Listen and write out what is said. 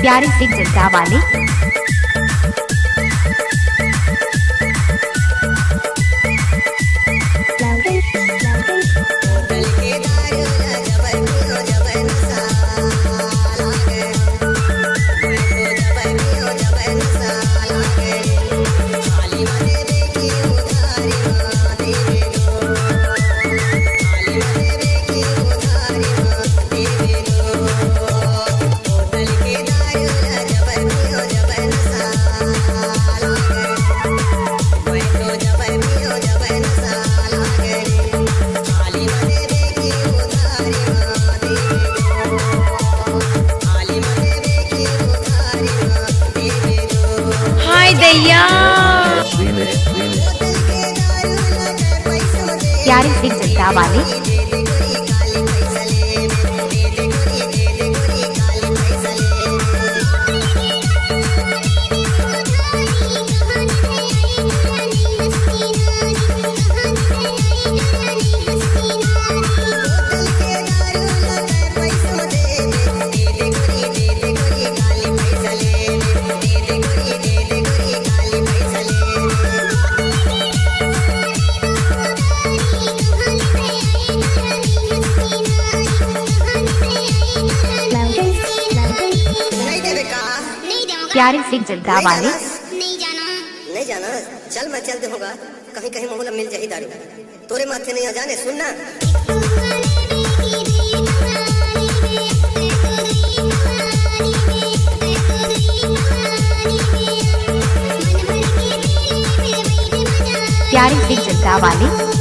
प्यारे सिंह जनता वाले प्यारे सिंह जनता वाले प्यारे सिंह जनता वाले नहीं जाना चल मैं चलते होगा कहीं कहीं मोहल्ला मिल जाही दारू तोरे माथे नहीं आ जाने सुनना प्यारे सिंह जनता वाले